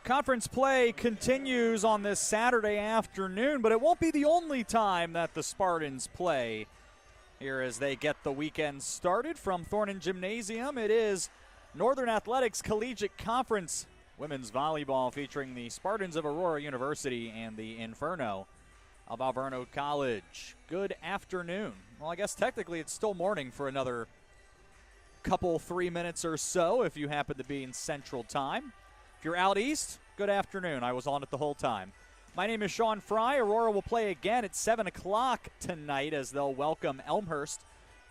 Conference play continues on this Saturday afternoon, but it won't be the only time that the Spartans play here as they get the weekend started. From Thornton Gymnasium, it is Northern Athletics Collegiate Conference women's volleyball featuring the Spartans of Aurora University and the Inferno of Alverno College. Good afternoon. Well, I guess technically it's still morning for another couple 3 minutes or so if you happen to be in Central Time. If you're out east, good afternoon. I was on it the whole time. My name is Sean Fry. Aurora will play again at 7 o'clock tonight as they'll welcome Elmhurst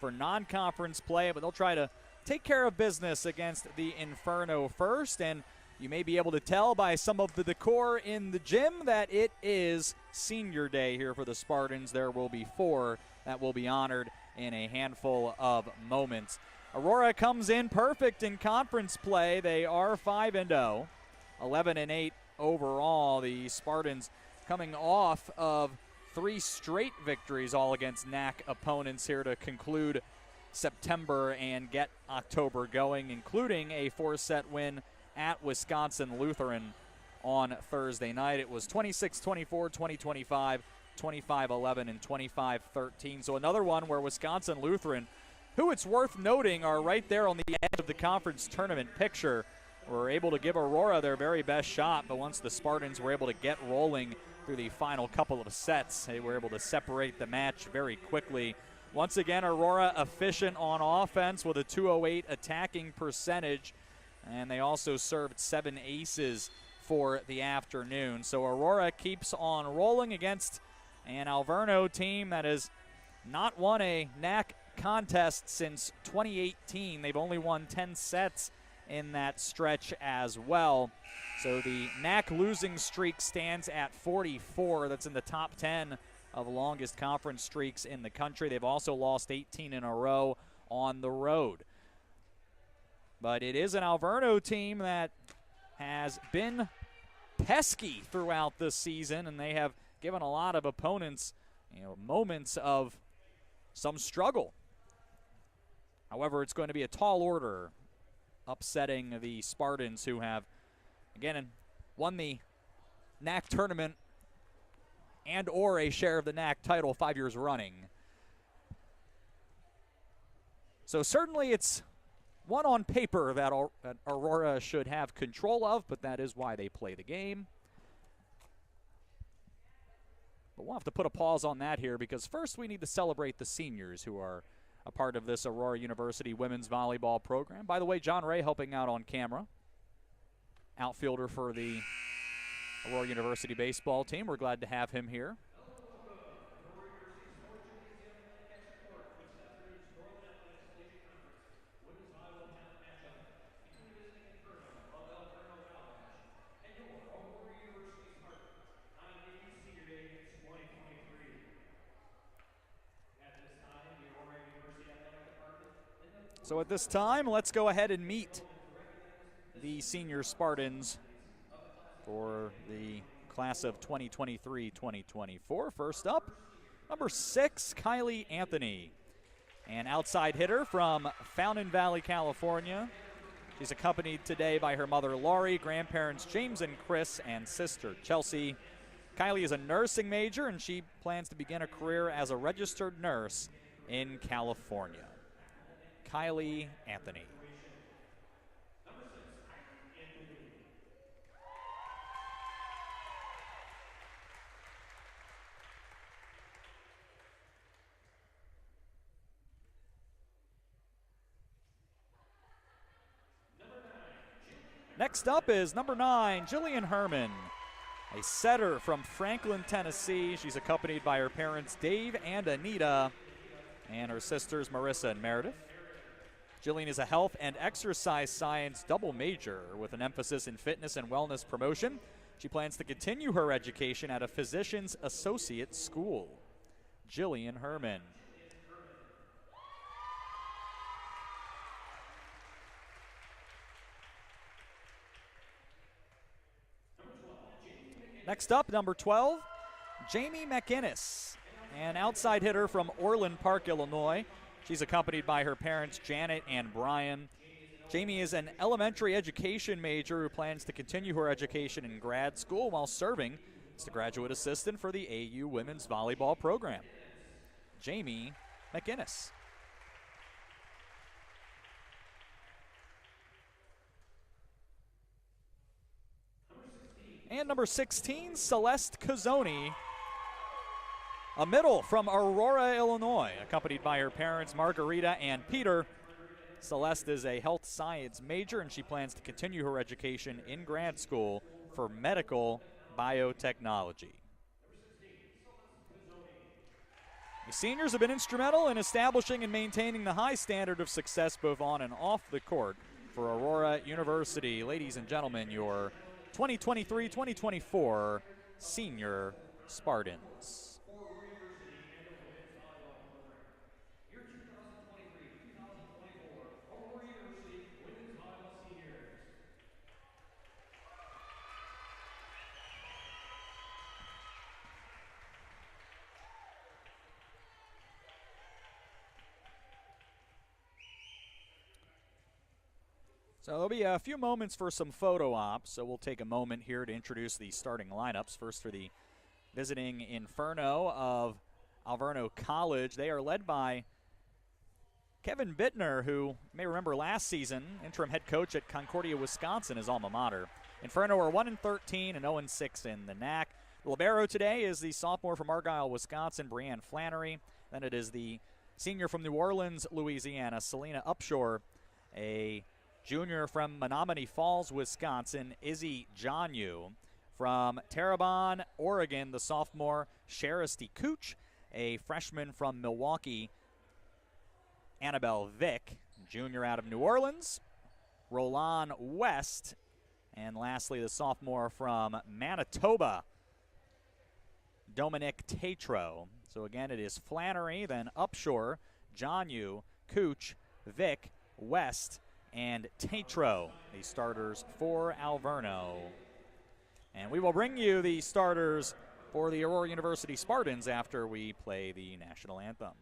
for non-conference play, but they'll try to take care of business against the Inferno first. And you may be able to tell by some of the decor in the gym that it is senior day here for the Spartans. There will be 4 that will be honored in a handful of moments. Aurora comes in perfect in conference play. They are 5-0. 11-8 overall. The Spartans coming off of 3 straight victories, all against NAC opponents here to conclude September and get October going, including a 4-set win at Wisconsin Lutheran on Thursday night. It was 26-24, 20-25, 25-11, and 25-13. So another one where Wisconsin Lutheran, who it's worth noting are right there on the edge of the conference tournament picture, were able to give Aurora their very best shot, but once the Spartans were able to get rolling through the final couple of sets, they were able to separate the match very quickly. Once again, Aurora efficient on offense with a .208 attacking percentage, and they also served 7 aces for the afternoon. So Aurora keeps on rolling against an Alverno team that has not won a NAC contest since 2018. They've only won 10 sets in that stretch as well. So the NAC losing streak stands at 44. That's in the top 10 of longest conference streaks in the country. They've also lost 18 in a row on the road. But it is an Alverno team that has been pesky throughout this season, and they have given a lot of opponents, moments of some struggle. However, it's going to be a tall order upsetting the Spartans, who have, again, won the NAC tournament and or a share of the NAC title 5 years running. So certainly it's one on paper that Aurora should have control of, but that is why they play the game. But we'll have to put a pause on that here, because first we need to celebrate the seniors who are a part of this Aurora University women's volleyball program. By the way, John Ray helping out on camera, outfielder for the Aurora University baseball team. We're glad to have him here. So at this time, let's go ahead and meet the senior Spartans for the class of 2023-2024. First up, number 6, Kylie Anthony, an outside hitter from Fountain Valley, California. She's accompanied today by her mother, Laurie, grandparents James and Chris, and sister, Chelsea. Kylie is a nursing major, and she plans to begin a career as a registered nurse in California. Kylie Anthony. Next up is number 9, Jillian Herman, a setter from Franklin, Tennessee. She's accompanied by her parents, Dave and Anita, and her sisters, Marissa and Meredith. Jillian is a health and exercise science double major with an emphasis in fitness and wellness promotion. She plans to continue her education at a physician's associate school. Jillian Herman. Next up, number 12, Jamie McInnes, an outside hitter from Orland Park, Illinois. She's accompanied by her parents, Janet and Brian. Jamie is an elementary education major who plans to continue her education in grad school while serving as the graduate assistant for the AU women's volleyball program. Jamie McInnes. And number 16, Celeste Cazzoni, a middle from Aurora, Illinois, accompanied by her parents, Margarita and Peter. Celeste is a health science major, and she plans to continue her education in grad school for medical biotechnology. The seniors have been instrumental in establishing and maintaining the high standard of success both on and off the court for Aurora University. Ladies and gentlemen, your 2023-2024 Senior Spartans. So there'll be a few moments for some photo ops, so we'll take a moment here to introduce the starting lineups. First for the visiting Inferno of Alverno College. They are led by Kevin Bittner, who you may remember last season, interim head coach at Concordia, Wisconsin, his alma mater. Inferno are 1-13 and 0-6 in the NAC. The libero today is the sophomore from Argyle, Wisconsin, Brianne Flannery. Then it is the senior from New Orleans, Louisiana, Selena Upshur, a junior from Menominee Falls, Wisconsin, Izzy Jonyu. From Terrebonne, Oregon, the sophomore, Sharisty Cooch. A freshman from Milwaukee, Annabelle Vick. Junior out of New Orleans, Roland West. And lastly, the sophomore from Manitoba, Dominic Tatro. So again, it is Flannery, then Upshur, Jonyu, Cooch, Vick, West, and Tatro, the starters for Alverno. And we will bring you the starters for the Aurora University Spartans after we play the national anthem.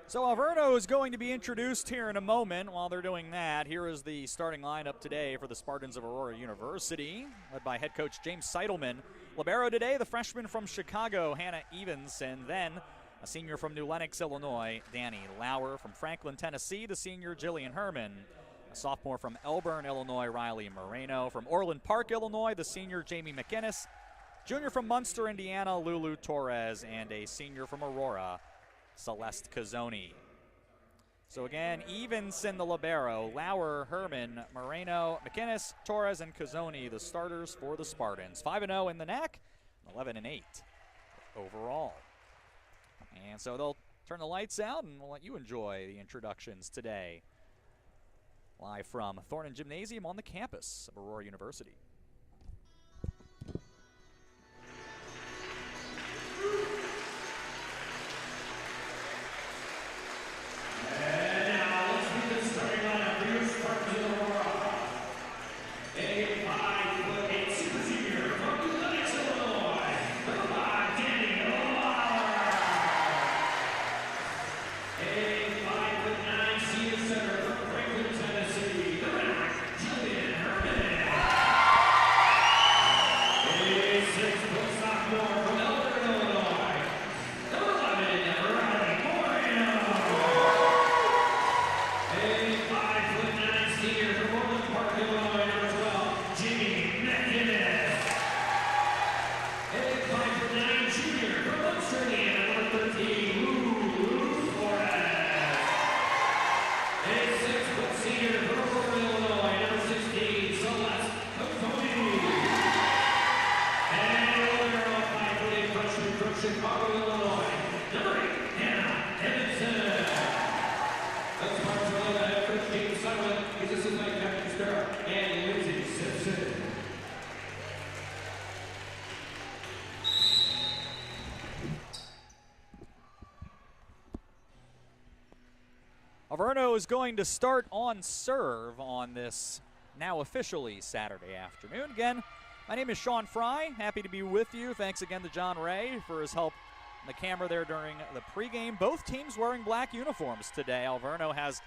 So Alverno is going to be introduced here in a moment. While they're doing that, here is the starting lineup today for the Spartans of Aurora University, led by head coach James Seidelman. Libero today, the freshman from Chicago, Hannah Evans, and then a senior from New Lenox, Illinois, Danny Lauer. From Franklin, Tennessee, the senior Jillian Herman. A sophomore from Elburn, Illinois, Riley Moreno. From Orland Park, Illinois, the senior Jamie McInnes. Junior from Munster, Indiana, Lulu Torres. And a senior from Aurora, Celeste Cazzoni. So again, Evans in the libero, Lauer, Herman, Moreno, McInnes, Torres, and Cazzoni, the starters for the Spartans. 5-0 in the NAC, 11-8 overall. And so they'll turn the lights out and we'll let you enjoy the introductions today. Live from Thornton Gymnasium on the campus of Aurora University. Alverno is going to start on serve on this now officially Saturday afternoon. Again, my name is Sean Fry. Happy to be with you. Thanks again to John Ray for his help on the camera there during the pregame. Both teams wearing black uniforms today. Alverno has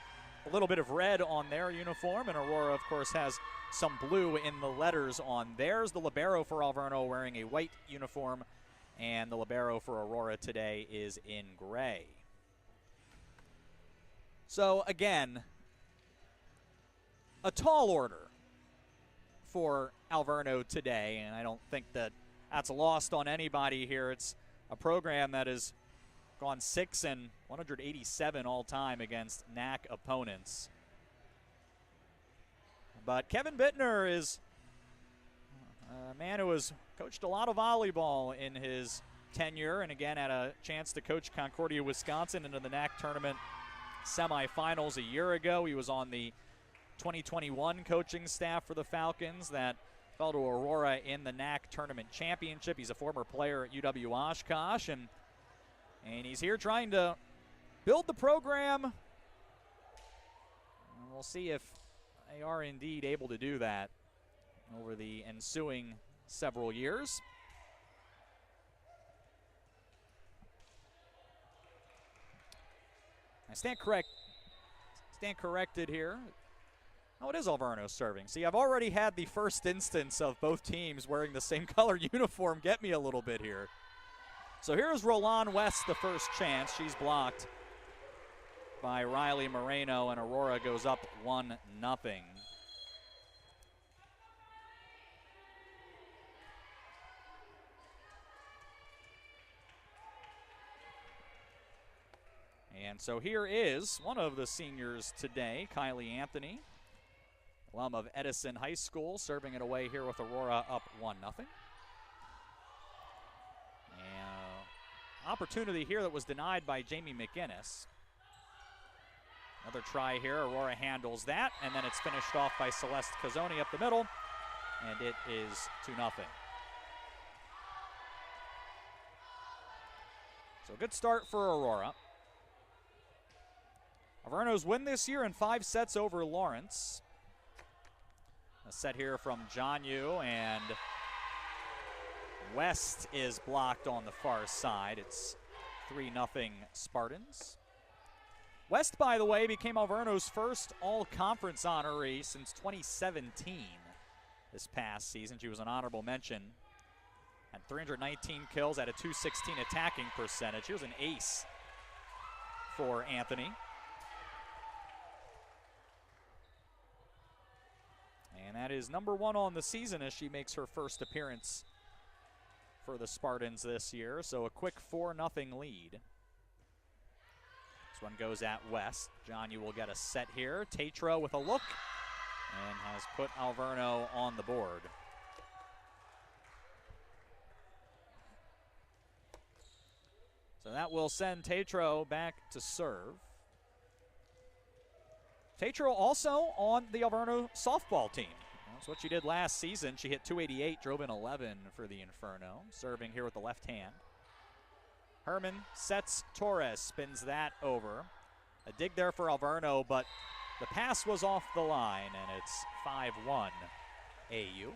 a little bit of red on their uniform, and Aurora, of course, has some blue in the letters on theirs. The libero for Alverno wearing a white uniform, and the libero for Aurora today is in gray. So, again, a tall order for Alverno today, and I don't think that that's lost on anybody here. It's a program that has gone 6 and 187 all time against NAC opponents. But Kevin Bittner is a man who has coached a lot of volleyball in his tenure, and again had a chance to coach Concordia, Wisconsin into the NAC tournament semifinals a year ago. He was on the 2021 coaching staff for the Falcons that fell to Aurora in the NAC tournament championship. He's a former player at UW Oshkosh, and he's here trying to build the program. And we'll see if they are indeed able to do that over the ensuing several years. I stand corrected here. Oh, it is Alverno serving. See, I've already had the first instance of both teams wearing the same color uniform get me a little bit here. So here's Roland West, the first chance. She's blocked by Riley Moreno, and Aurora goes up 1-0. And so here is one of the seniors today, Kylie Anthony, alum of Edison High School, serving it away here with Aurora up 1-0. And opportunity here that was denied by Jamie McInnes. Another try here, Aurora handles that, and then it's finished off by Celeste Cazzoni up the middle, and it is 2-0. So good start for Aurora. Alverno's win this year in 5 sets over Lawrence. A set here from Jonyu, and West is blocked on the far side. It's 3-0 Spartans. West, by the way, became Alverno's first all-conference honoree since 2017 this past season. She was an honorable mention. Had 319 kills at a .216 attacking percentage. She was an ace for Anthony. And that is number 1 on the season as she makes her first appearance for the Spartans this year. So a quick 4-0 lead. This one goes at West. Jonyu will get a set here. Tatro with a look and has put Alverno on the board. So that will send Tatro back to serve. Tatro also on the Alverno softball team. That's what she did last season. She hit .288, drove in 11 for the Inferno. Serving here with the left hand. Herman sets Torres, spins that over. A dig there for Alverno, but the pass was off the line, and it's 5-1 AU.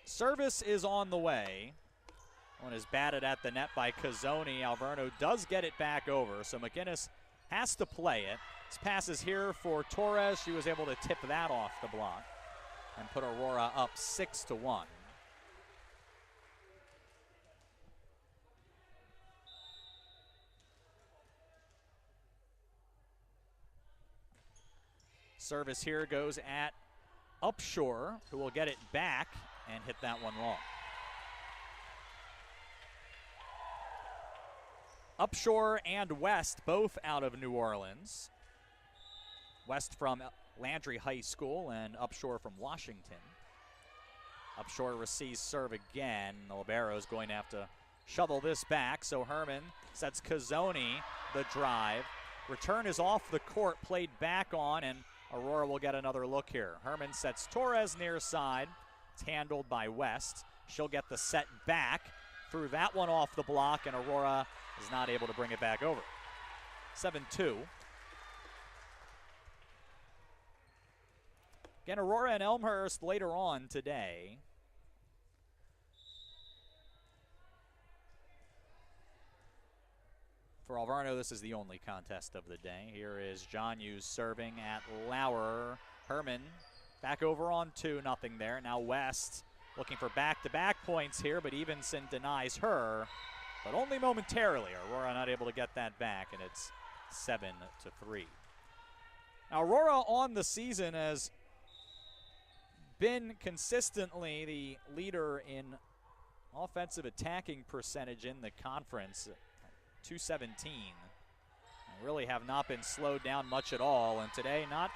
Service is on the way. One is batted at the net by Cazzoni. Alverno does get it back over, so McInnes has to play it. This pass is here for Torres. She was able to tip that off the block and put Aurora up 6-1. Service here goes at Upshur, who will get it back and hit that one long. Upshur and West both out of New Orleans. West from Landry High School and Upshur from Washington. Upshore receives serve again. The libero is going to have to shovel this back, so Herman sets Cazzoni the drive. Return is off the court, played back on, and Aurora will get another look here. Herman sets Torres near side. It's handled by West. She'll get the set back. Threw that one off the block, and Aurora is not able to bring it back over. 7-2. Again, Aurora and Elmhurst later on today. For Alverno, this is the only contest of the day. Here is John Hughes serving at Lauer. Herman back over on 2, nothing there. Now West looking for back-to-back points here, but Evenson denies her, but only momentarily. Aurora not able to get that back, and it's 7-3. Now Aurora on the season has been consistently the leader in offensive attacking percentage in the conference. 217. They really have not been slowed down much at all, and today not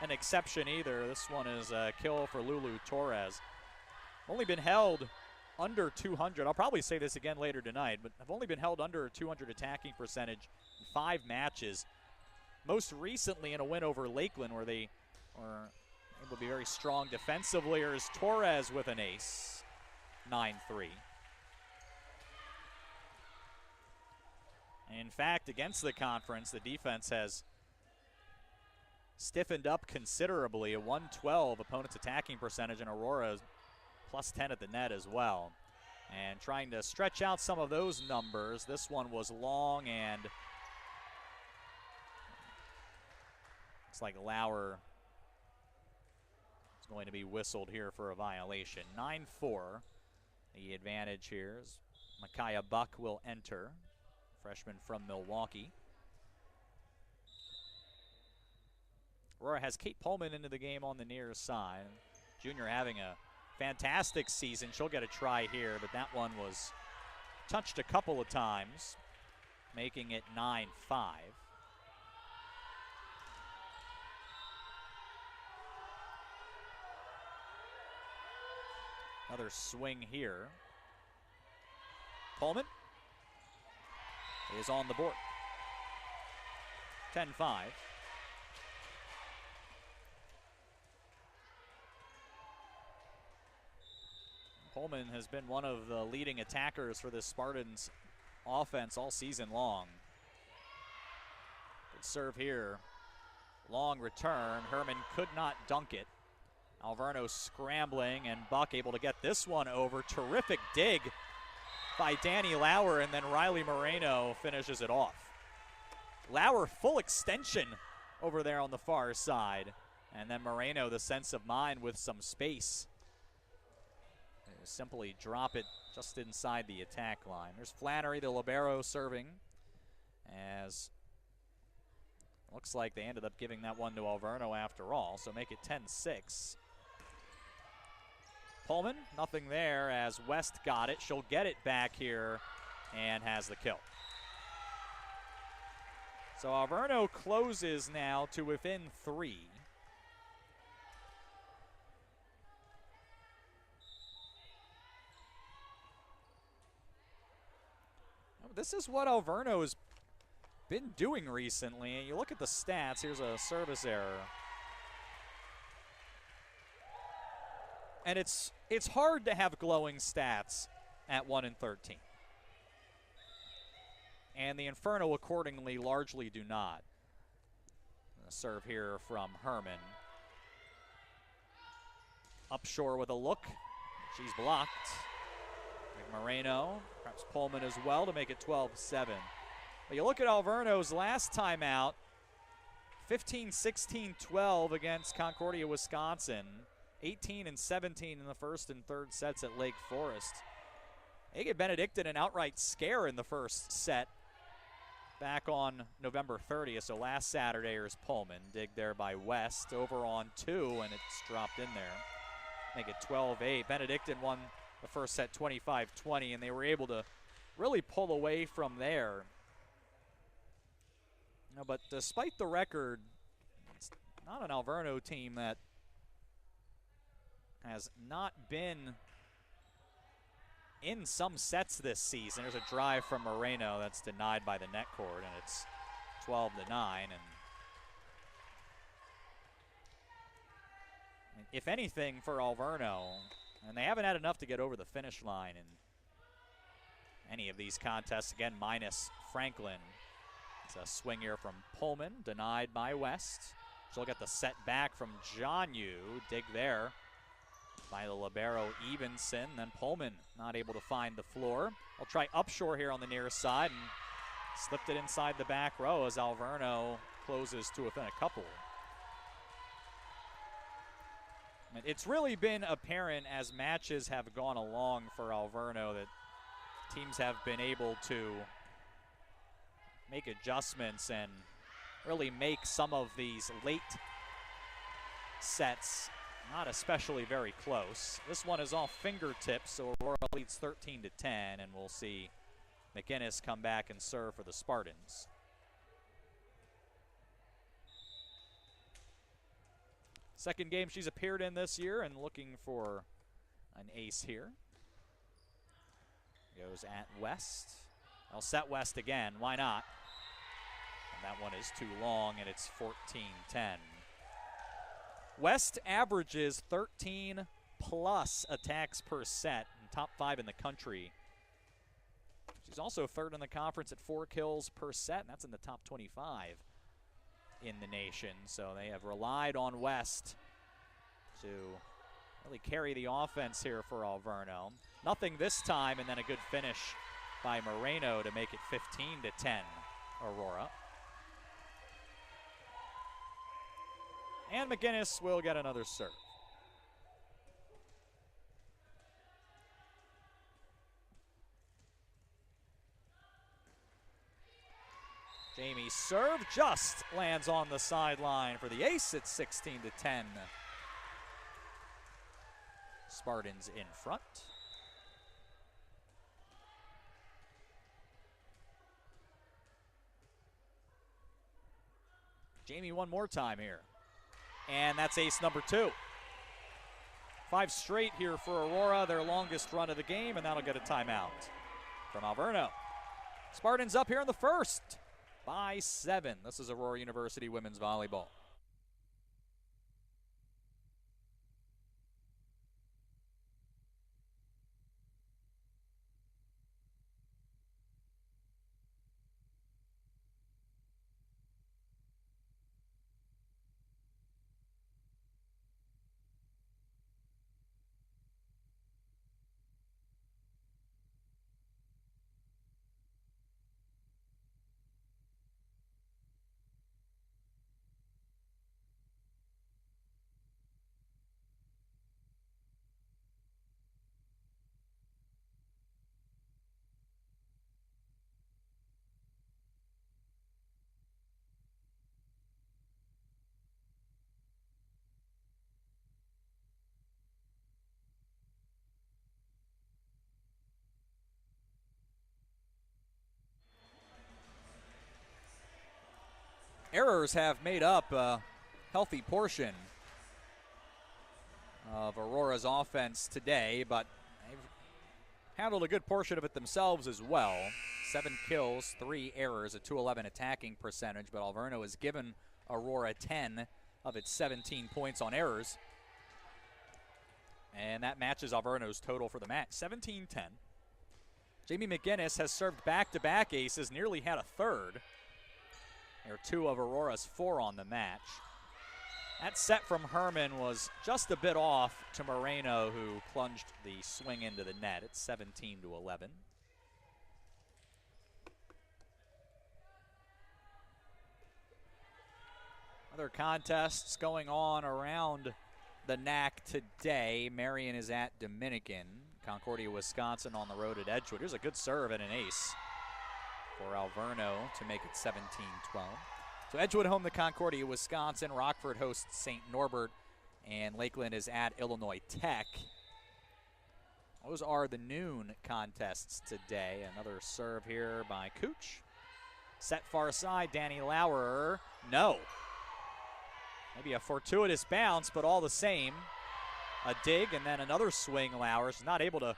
an exception either. This one is a kill for Lulu Torres. Only been held under 200. I'll probably say this again later tonight, but have only been held under 200 attacking percentage in 5 matches. Most recently in a win over Lakeland, where they were able to be very strong defensively. Here's Torres with an ace. 9-3. In fact, against the conference, the defense has stiffened up considerably. A 112 opponent's attacking percentage, and Aurora's plus 10 at the net as well. And trying to stretch out some of those numbers. This one was long, and looks like Lauer is going to be whistled here for a violation. 9-4. The advantage here is Micaiah Buck will enter. Freshman from Milwaukee. Aurora has Kate Pullman into the game on the near side. Junior having a fantastic season. She'll get a try here, but that one was touched a couple of times, making it 9-5. Another swing here. Pullman is on the board. 10-5. Pullman has been one of the leading attackers for this Spartans offense all season long. Good serve here. Long return. Herman could not dunk it. Alverno scrambling, and Buck able to get this one over. Terrific dig by Danny Lauer, and then Riley Moreno finishes it off. Lauer full extension over there on the far side, and then Moreno the sense of mind with some space. Simply drop it just inside the attack line. There's Flannery, the libero, serving, as looks like they ended up giving that one to Alverno after all, so make it 10-6. Pullman, nothing there as West got it. She'll get it back here and has the kill. So Alverno closes now to within 3. This is what Alverno has been doing recently. You look at the stats. Here's a service error. And it's hard to have glowing stats at 1-13. And the Inferno accordingly largely do not. A serve here from Herman. Upshore with a look. She's blocked. Moreno, perhaps Pullman as well to make it 12-7. But you look at Alverno's last time out, 15-16-12 against Concordia, Wisconsin. 18-17 in the first and third sets at Lake Forest. They get Benedictine an outright scare in the first set back on November 30th. So last Saturday, here's Pullman. Dig there by West. Over on 2, and it's dropped in there. Make it 12-8. Benedictine won the first set 25-20, and they were able to really pull away from there. You know, but despite the record, it's not an Alverno team that has not been in some sets this season. There's a drive from Moreno that's denied by the net cord, and it's 12-9. And if anything for Alverno, and they haven't had enough to get over the finish line in any of these contests. Again, minus Franklin. It's a swing here from Pullman, denied by West. She'll get the set back from Jonyu. Dig there by the libero Evenson. Then Pullman not able to find the floor. I'll try Upshore here on the near side and slipped it inside the back row as Alverno closes to within a couple. It's really been apparent as matches have gone along for Alverno that teams have been able to make adjustments and really make some of these late sets not especially very close. This one is off fingertips, so Aurora leads 13-10, and we'll see McInnes come back and serve for the Spartans. Second game she's appeared in this year and looking for an ace here. Goes at West. They'll set West again. Why not? And that one is too long, and it's 14-10. West averages 13 plus attacks per set, and top 5 in the country. She's also third in the conference at 4 kills per set, and that's in the top 25 in the nation. So they have relied on West to really carry the offense here for Alverno. Nothing this time, and then a good finish by Moreno to make it 15-10, Aurora. And McInnes will get another serve. Jamie's serve just lands on the sideline for the ace. It's 16-10. Spartans in front. Jamie one more time here. And that's ace number 2. 5 straight here for Aurora, their longest run of the game, and that'll get a timeout from Alverno. Spartans up here in the first by 7. This is Aurora University women's volleyball. Errors have made up a healthy portion of Aurora's offense today, but they've handled a good portion of it themselves as well. 7 kills, 3 errors, a .211 attacking percentage, but Alverno has given Aurora 10 of its 17 points on errors. And that matches Alverno's total for the match, 17-10. Jamie McInnes has served back-to-back aces, nearly had a third. There are 2 of Aurora's 4 on the match. That set from Herman was just a bit off to Moreno, who plunged the swing into the net. It's 17-11. Other contests going on around the NAC today. Marion is at Dominican. Concordia, Wisconsin on the road at Edgewood. Here's a good serve and an ace for Alverno to make it 17-12. So Edgewood home to Concordia, Wisconsin. Rockford hosts St. Norbert, and Lakeland is at Illinois Tech. Those are the noon contests today. Another serve here by Cooch. Set far side, Danny Lauer. No. Maybe a fortuitous bounce, but all the same, A dig and then another swing. Lowers not able to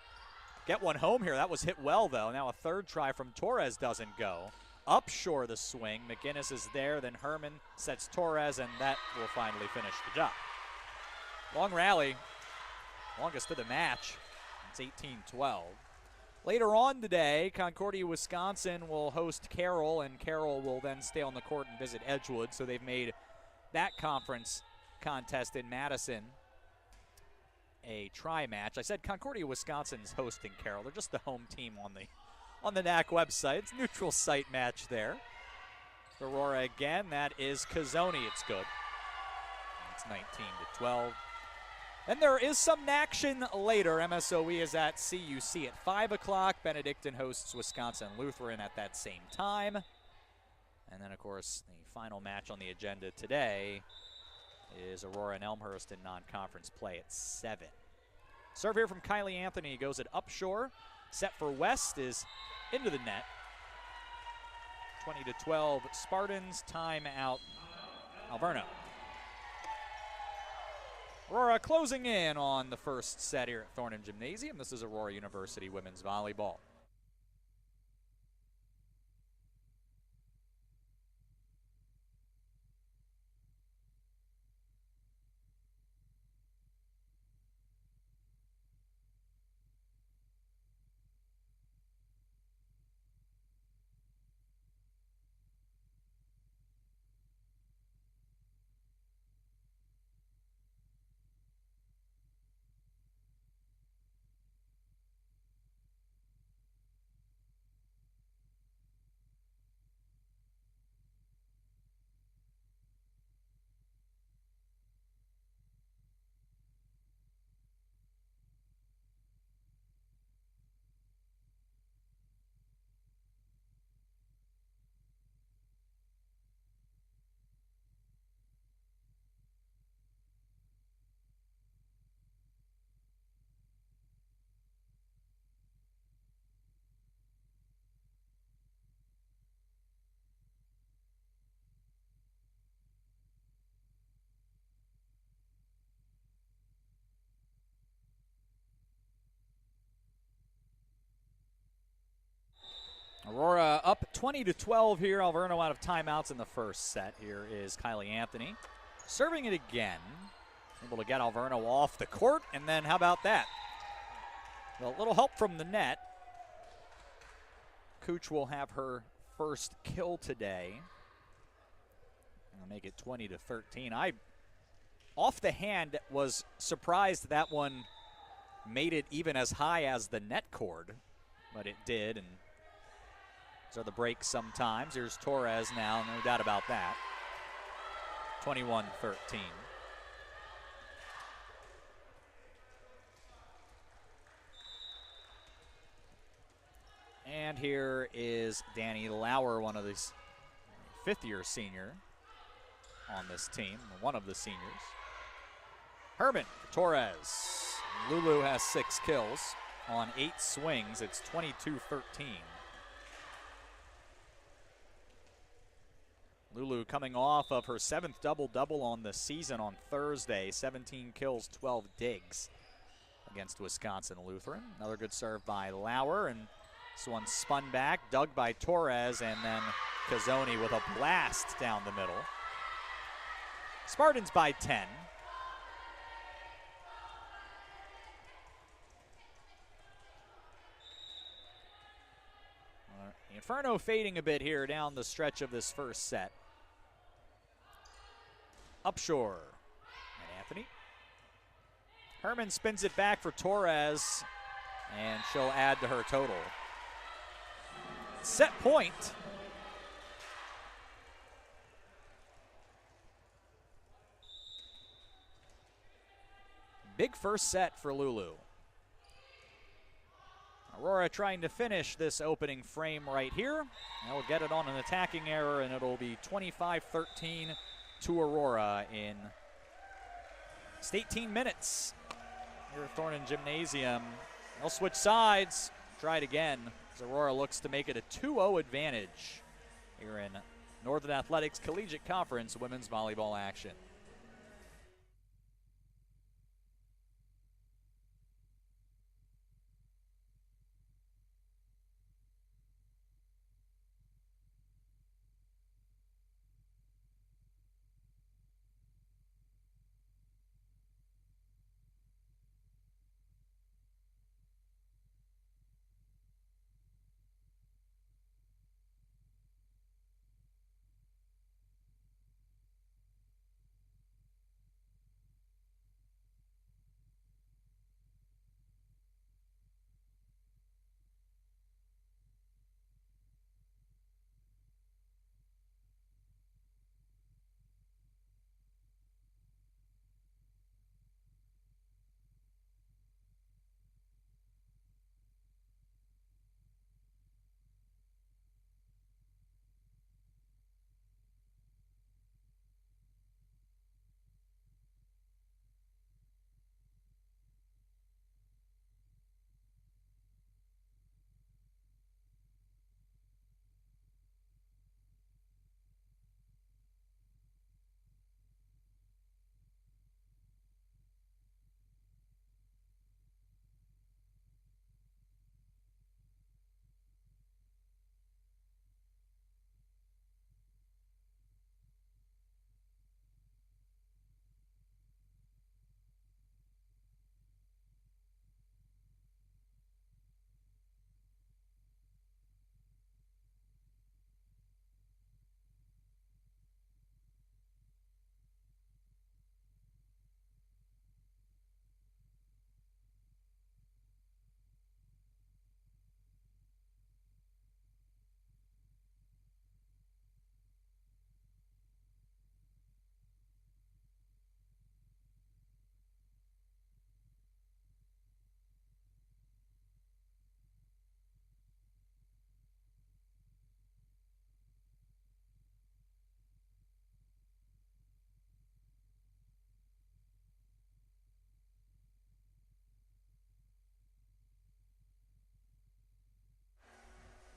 get one home here. That was hit well, though. Now a third try from Torres doesn't go. Upshore the swing. McGinnis is there. Then Herman sets Torres, and that will finally finish the job. Long rally. Longest of the match. It's 18-12. Later on today, Concordia, Wisconsin will host Carroll, and Carroll will then stay on the court and visit Edgewood. So they've made that conference contest in Madison a tri-match. I said Concordia, Wisconsin's hosting Carroll. They're just the home team on the NAC website. It's a neutral site match there. Aurora again, that is Cazzoni. It's good. It's 19-12. And there is some action later. MSOE is at CUC at 5 o'clock. Benedictine hosts Wisconsin Lutheran at that same time. And then, of course, the final match on the agenda today is Aurora and Elmhurst in non-conference play at 7. Serve here from Kylie Anthony. Goes it upshore. Set for West is into the net. 20-12 Spartans. Timeout Alverno. Aurora closing in on the first set here at Thornton Gymnasium. This is Aurora University women's volleyball. Aurora up 20-12 here. Alverno out of timeouts in the first set. Here is Kylie Anthony serving it again. Able to get Alverno off the court, and then how about that? A little help from the net. Cooch will have her first kill today. I'll make it 20-13. I, off the hand, was surprised that one made it even as high as the net cord, but it did, and those are the breaks sometimes. Here's Torres now, no doubt about that. 21-13. And here is Danny Lauer, one of these fifth-year senior on this team, one of the seniors. Herman, Torres. Lulu has 6 kills on 8 swings. It's 22-13. Lulu coming off of her 7th double-double on the season on Thursday. 17 kills, 12 digs against Wisconsin Lutheran. Another good serve by Lauer, and this one spun back, dug by Torres, and then Cazzoni with a blast down the middle. Spartans by 10. Inferno fading a bit here down the stretch of this first set. Upshore and Anthony. Herman spins it back for Torres, and she'll add to her total. Set point. Big first set for Lulu. Aurora trying to finish this opening frame right here. They'll get it on an attacking error, and it'll be 25-13 to Aurora in just 18 minutes here at Thornton Gymnasium. They'll switch sides, try it again, as Aurora looks to make it a 2-0 advantage here in Northern Athletics Collegiate Conference women's volleyball action.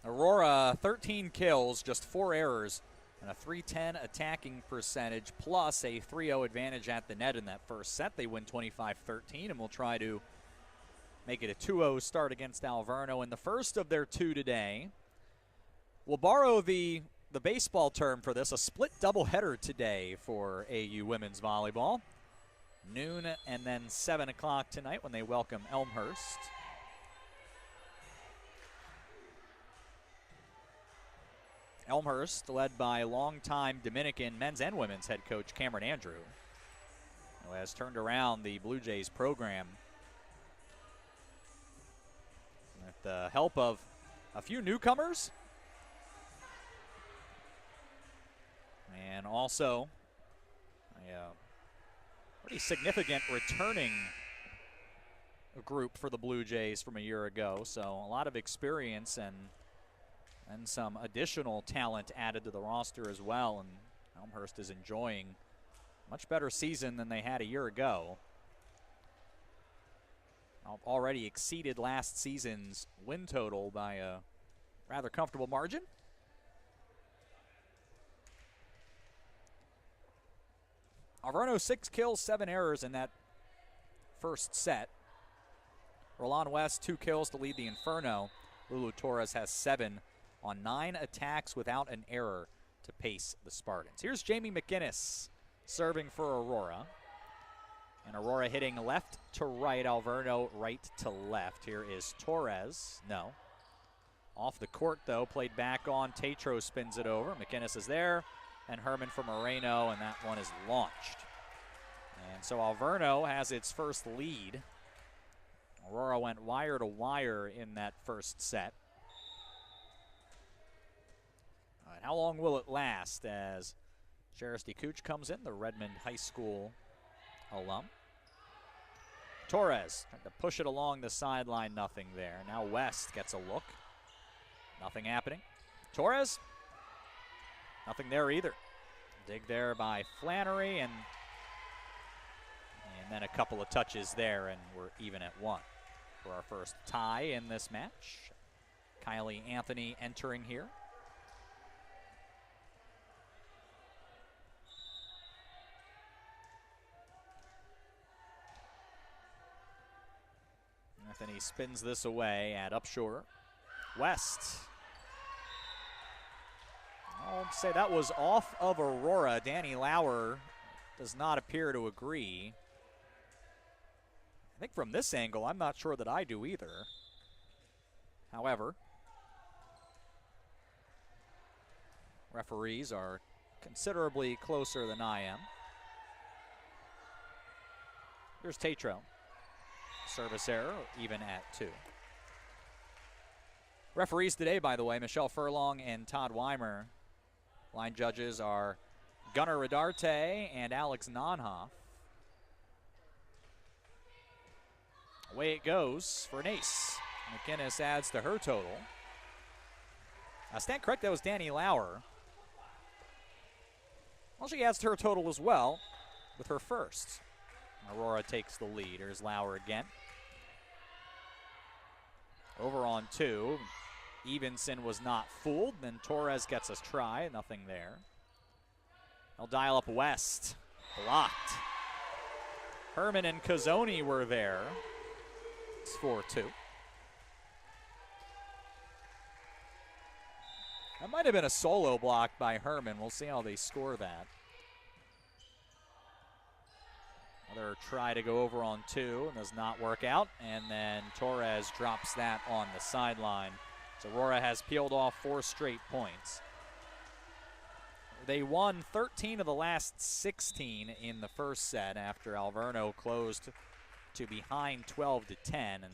Aurora, 13 kills, just 4 errors, and a .310 attacking percentage, plus a 3-0 advantage at the net in that first set. They win 25-13, and will try to make it a 2-0 start against Alverno in the first of their 2 today. We'll borrow the baseball term for this, a split doubleheader today for AU women's volleyball. Noon and then 7 o'clock tonight when they welcome Elmhurst. Elmhurst led by longtime Dominican men's and women's head coach Cameron Andrew, who has turned around the Blue Jays program with the help of a few newcomers and also a pretty significant returning group for the Blue Jays from a year ago. So a lot of experience and some additional talent added to the roster as well. And Elmhurst is enjoying a much better season than they had a year ago. Already exceeded last season's win total by a rather comfortable margin. Alverno 6 kills, 7 errors in that first set. Roland West 2 kills to lead the Inferno. Lulu Torres has 7 on 9 attacks without an error to pace the Spartans. Here's Jamie McInnes serving for Aurora. And Aurora hitting left to right, Alverno right to left. Here is Torres. No. Off the court, though, played back on. Tatro spins it over. McInnes is there. And Herman from Moreno, and that one is launched. And so Alverno has its first lead. Aurora went wire to wire in that first set. All right, how long will it last as Cheristy Cooch comes in, the Redmond High School alum? Torres trying to push it along the sideline, nothing there. Now West gets a look. Nothing happening. Torres, nothing there either. Dig there by Flannery, and then a couple of touches there, and we're even at 1 for our first tie in this match. Kylie Anthony entering here. Anthony spins this away at Upshur. West. I'll say that was off of Aurora. Danny Lauer does not appear to agree. I think from this angle, I'm not sure that I do either. However, referees are considerably closer than I am. Here's Tatro. Service error, even at 2. Referees today, by the way, Michelle Furlong and Todd Weimer. Line judges are Gunnar Rodarte and Alex Nonhoff. Away it goes for an ace. McInnes adds to her total. I stand correct, that was Danny Lauer. Well, she adds to her total as well with her first. Aurora takes the lead. Here's Lauer again. Over on 2. Evenson was not fooled. Then Torres gets a try. Nothing there. They'll dial up West. Blocked. Herman and Cazzoni were there. It's 4-2. That might have been a solo block by Herman. We'll see how they score that. Another try to go over on 2 and does not work out. And then Torres drops that on the sideline. So Aurora has peeled off 4 straight points. They won 13 of the last 16 in the first set after Alverno closed to behind 12-10. And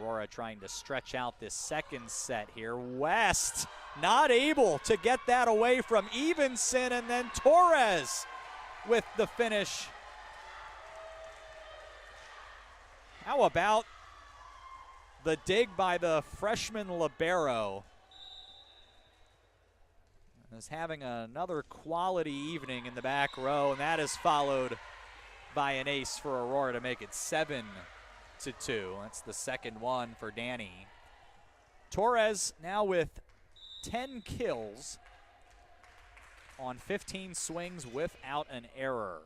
Aurora trying to stretch out this second set here. West not able to get that away from Evenson, and then Torres with the finish. How about the dig by the freshman libero? Is having another quality evening in the back row, and that is followed by an ace for Aurora to make it 7-2. That's the second one for Danny. Torres now with 10 kills on 15 swings without an error.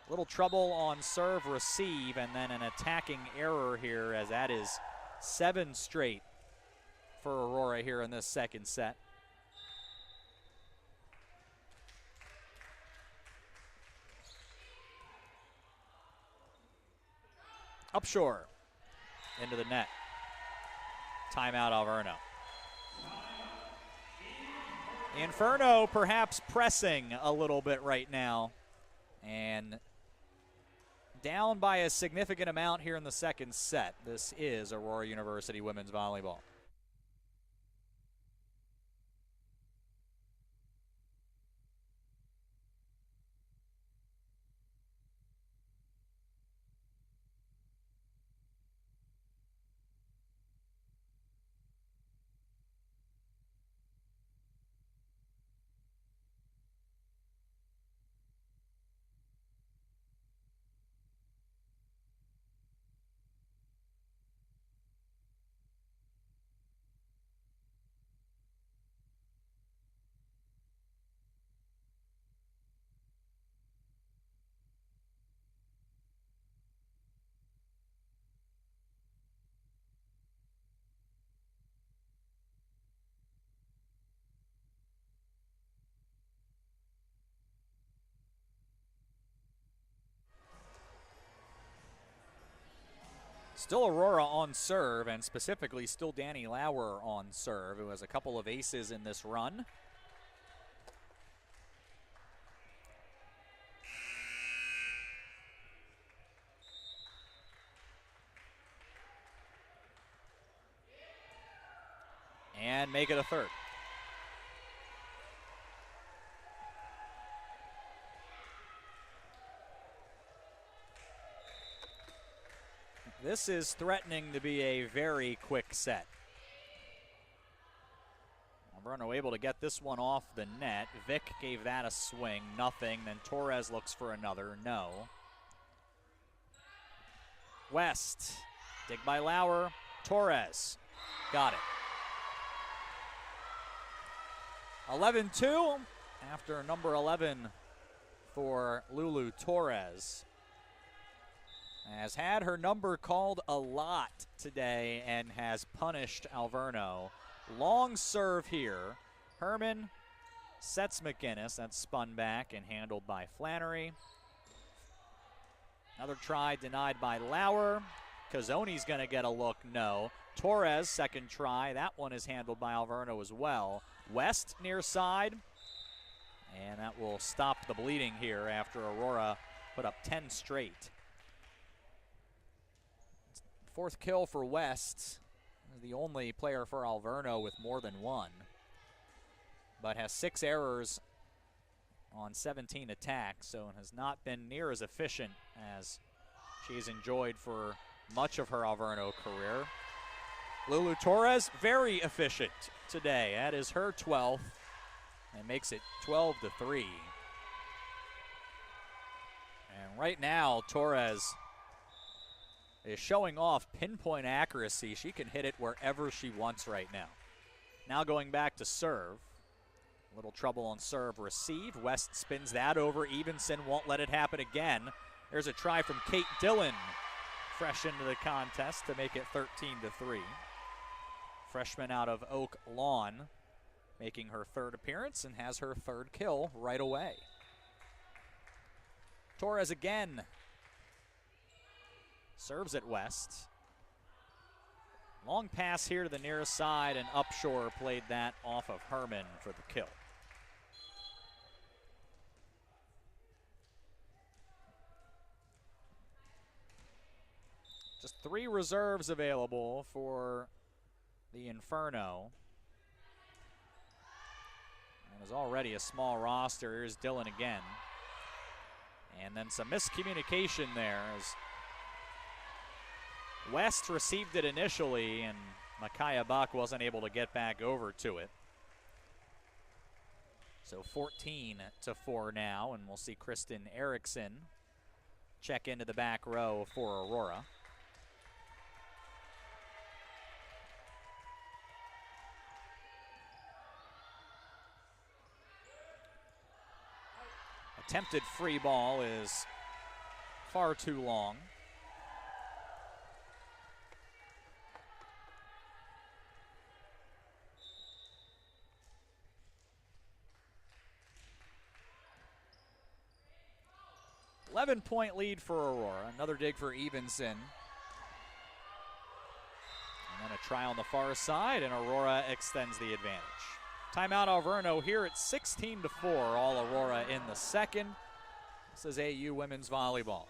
Little trouble on serve receive, and then an attacking error here, as that is 7 straight for Aurora here in this second set. Upshore into the net. Timeout, Alverno. Inferno perhaps pressing a little bit right now, and down by a significant amount here in the second set. This is Aurora University women's volleyball. Still Aurora on serve, and specifically still Danny Lauer on serve, who has a couple of aces in this run. And make it a third. This is threatening to be a very quick set. Alverno able to get this one off the net. Vic gave that a swing, nothing. Then Torres looks for another, no. West, dig by Lauer, Torres, got it. 11-2 after number 11 for Lulu Torres. Has had her number called a lot today and has punished Alverno. Long serve here. Herman sets McGinnis. That's spun back and handled by Flannery. Another try denied by Lauer. Cazzoni's going to get a look, no. Torres, second try. That one is handled by Alverno as well. West near side. And that will stop the bleeding here after Aurora put up 10 straight. Fourth kill for West. The only player for Alverno with more than one, but has 6 errors on 17 attacks, so has not been near as efficient as she's enjoyed for much of her Alverno career. Lulu Torres, very efficient today. That is her 12th, and makes it 12-3. And right now, Torres is showing off pinpoint accuracy. She can hit it wherever she wants right now. Now going back to serve. A little trouble on serve receive. West spins that over. Evenson won't let it happen again. There's a try from Kate Dillon, fresh into the contest to make it 13-3. Freshman out of Oak Lawn, making her third appearance and has her third kill right away. Torres again. Serves at West. Long pass here to the nearest side, and Upshore played that off of Herman for the kill. Just 3 reserves available for the Inferno. And there's already a small roster. Here's Dillon again. And then some miscommunication there as West received it initially, and Micaiah Buck wasn't able to get back over to it. So 14-4 now, and we'll see Kristen Erickson check into the back row for Aurora. attempted free ball is far too long. Point lead for Aurora. Another dig for Evenson. And then a try on the far side, and Aurora extends the advantage. Timeout Alverno here at 16-4, all Aurora in the second. This is AU women's volleyball.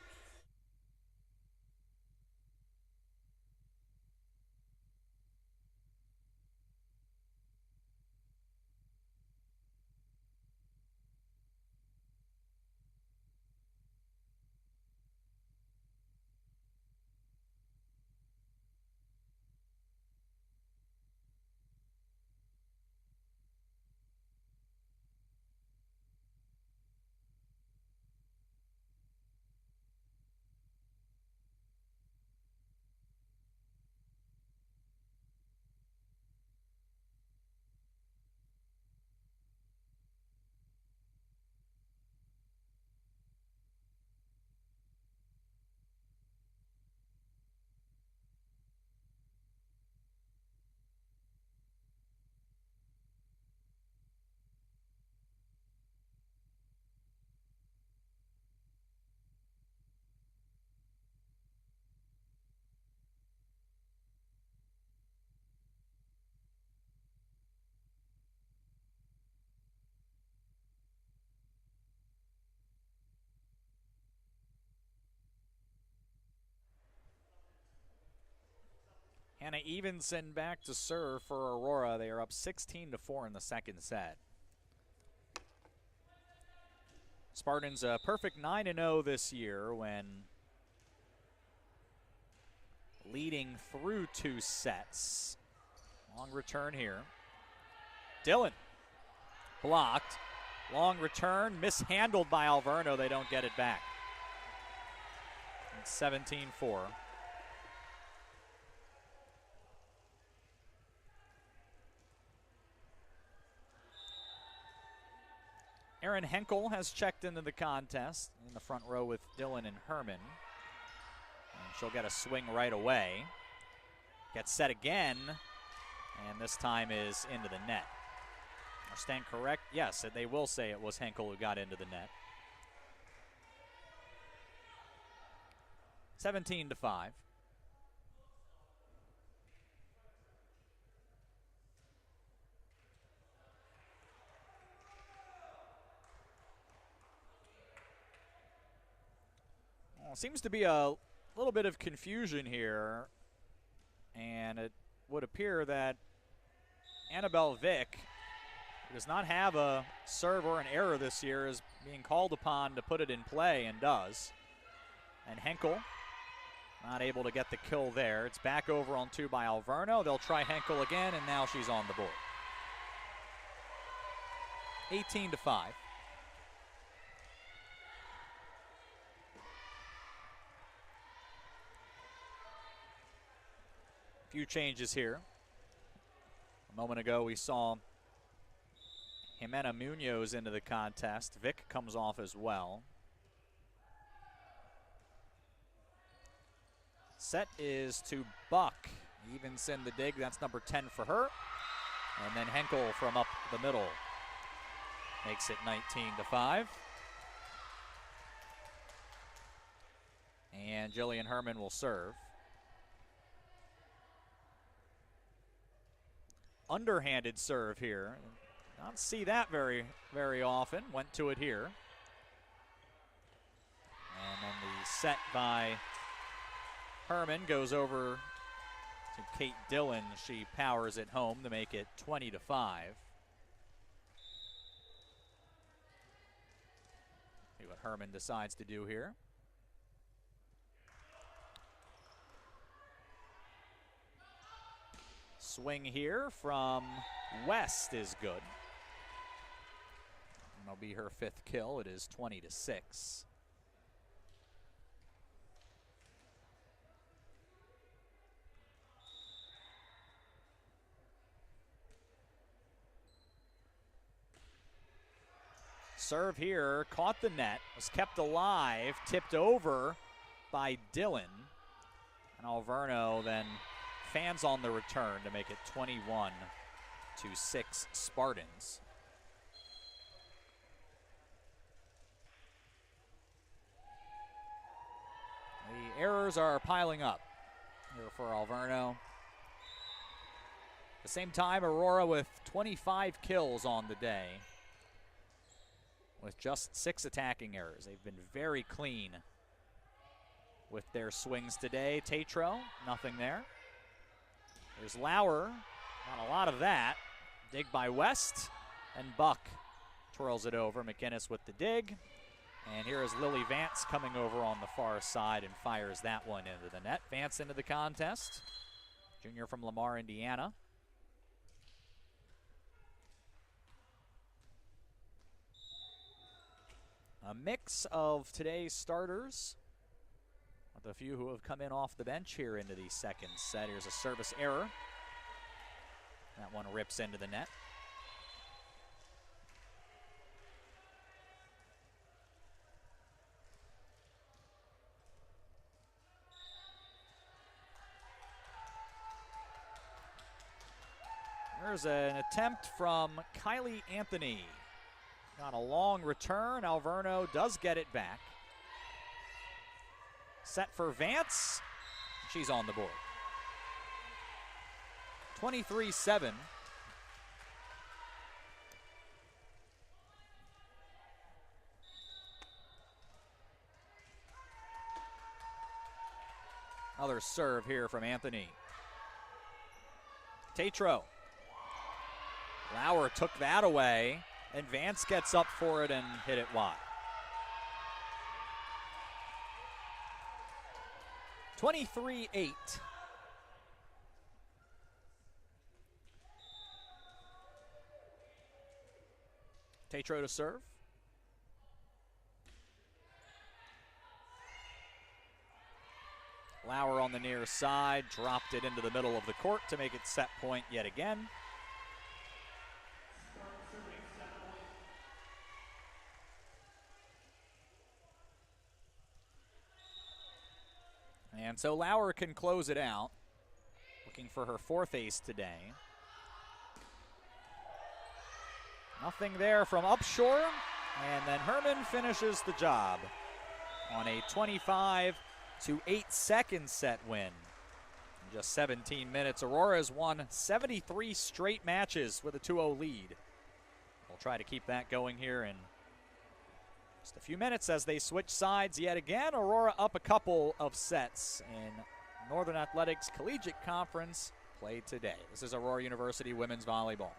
Hannah Evenson back to serve for Aurora. They are up 16-4 in the second set. Spartans a perfect 9-0 this year when leading through 2 sets. Long return here. Dillon blocked. Long return, mishandled by Alverno. They don't get it back. It's 17-4. Erin Henkel has checked into the contest in the front row with Dillon and Herman. And she'll get a swing right away. Gets set again, and this time is into the net. I stand correct? Yes, they will say it was Henkel who got into the net. 17-5. Seems to be a little bit of confusion here, and it would appear that Annabelle Vick, who does not have a serve or an error this year, is being called upon to put it in play and does. And Henkel not able to get the kill there. It's back over on 2 by Alverno. They'll try Henkel again, and now she's on the board. 18-5. Few changes here. A moment ago we saw Jimena Munoz into the contest. Vick comes off as well. Set is to Buck. Evenson the dig, that's number 10 for her. And then Henkel from up the middle makes it 19-5. And Jillian Herman will serve. Underhanded serve here. Not see that very often. Went to it here. And then the set by Herman goes over to Kate Dillon. She powers it home to make it 20-5. See what Herman decides to do here. Swing here from West is good. And that'll be her 5th kill. It is 20-6. serve here, caught the net, was kept alive, tipped over by Dillon. And Alverno then fans on the return to make it 21-6 Spartans. The errors are piling up here for Alverno. At the same time, Aurora with 25 kills on the day with just 6 attacking errors. They've been very clean with their swings today. Tatro, nothing there. There's Lauer, not a lot of that. Dig by West, and Buck twirls it over. McInnes with the dig. And here is Lily Vance coming over on the far side and fires that one into the net. Vance into the contest, junior from Lamar, Indiana. A mix of today's starters with a few who have come in off the bench here into the second set. Here's a service error. That one rips into the net. There's an attempt from Kylie Anthony. Got a long return. Alverno does get it back. Set for Vance. She's on the board. 23-7. Another serve here from Anthony. Tatro. Lauer took that away, and Vance gets up for it and hit it wide. 23-8. Tatro to serve. Lauer on the near side, dropped it into the middle of the court to make it set point yet again. And so Lauer can close it out, looking for her 4th ace today. Nothing there from Upshore, and then Herman finishes the job on a 25-8 second set win. In just 17 minutes, Aurora has won 73 straight matches with a 2-0 lead. We'll try to keep that going here in just a few minutes as they switch sides yet again. Aurora up a couple of sets in Northern Athletics Collegiate Conference play today. This is Aurora University Women's Volleyball.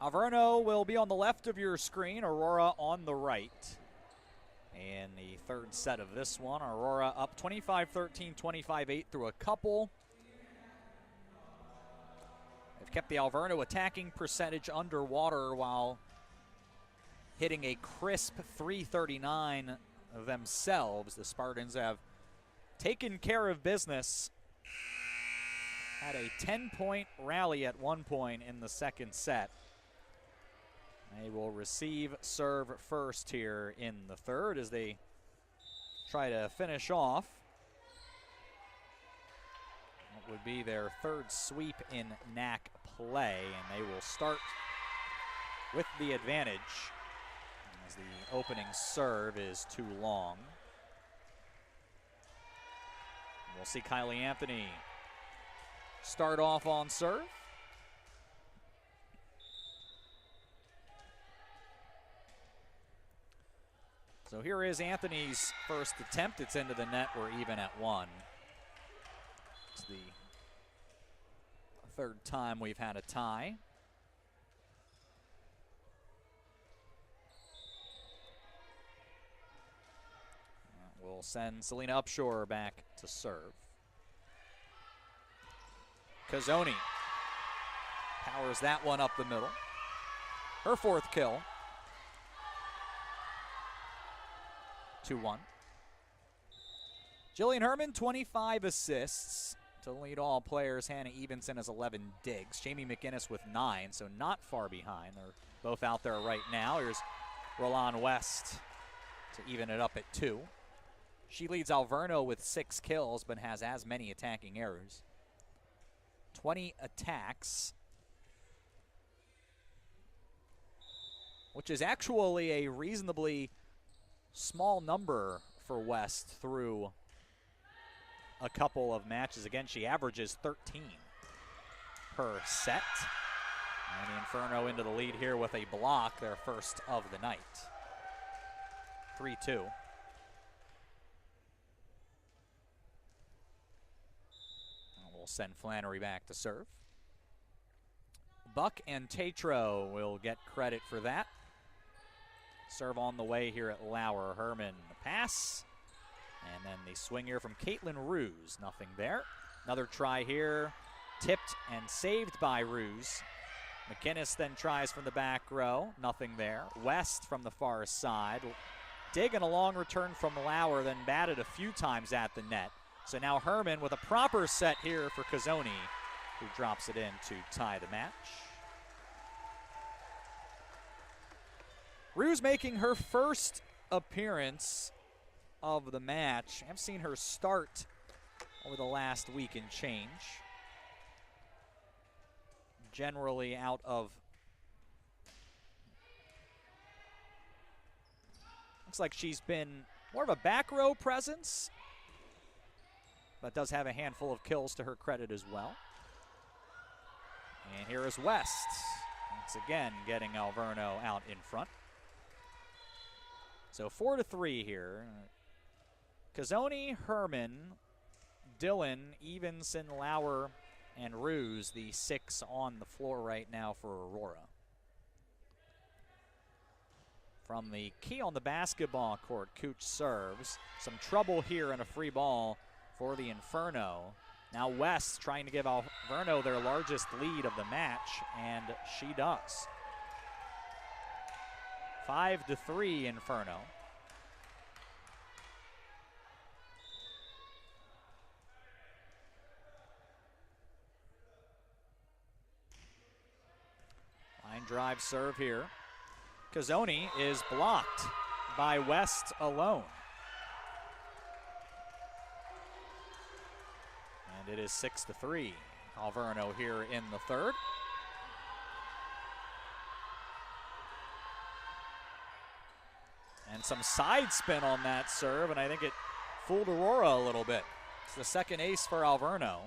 Alverno will be on the left of your screen, Aurora on the right. In the third set of this one, Aurora up 25-13, 25-8 through a couple. They've kept the Alverno attacking percentage underwater while hitting a crisp 339 themselves. The Spartans have taken care of business. Had a 10-point rally at one point in the second set. They will receive serve first here in the third as they try to finish off what would be their third sweep in NAC play, and they will start with the advantage as the opening serve is too long. We'll see Kylie Anthony start off on serve. So here is Anthony's first attempt. It's into the net. We're even at one. It's the third time we've had a tie. We'll send Selena Upshur back to serve. Cazzoni powers that one up the middle. Her fourth kill. 2-1. Jillian Herman, 25 assists to lead all players. Hannah Evenson has 11 digs. Jamie McInnes with 9, so not far behind. They're both out there right now. Here's Roland West to even it up at 2. She leads Alverno with 6 kills, but has as many attacking errors. 20 attacks, which is actually a reasonably small number for West through a couple of matches. Again, she averages 13 per set. And the Inferno into the lead here with a block, their first of the night. 3-2. We'll send Flannery back to serve. Buck and Tatro will get credit for that. Serve on the way here at Lauer. Herman, the pass. And then the swing here from Caitlin Ruse. Nothing there. Another try here. Tipped and saved by Ruse. McInnes then tries from the back row. Nothing there. West from the far side. Dig and a long return from Lauer, then batted a few times at the net. So now Herman with a proper set here for Cazzoni, who drops it in to tie the match. Ruse making her first appearance of the match. I've seen her start over the last week and change. Generally out of, looks like she's been more of a back row presence, but does have a handful of kills to her credit as well. And here is West, once again getting Alverno out in front. So 4-3 here. Cazzoni, Herman, Dillon, Evenson, Lauer, and Ruse, the 6 on the floor right now for Aurora. From the key on the basketball court, Cooch serves. Some trouble here and a free ball for the Inferno. Now West trying to give Alverno their largest lead of the match, and she does. 5-3 Inferno. Line drive serve here. Cazzoni is blocked by West alone. And it is 6-3. Alverno here in the third. And some side spin on that serve, and I think it fooled Aurora a little bit. It's the second ace for Alverno.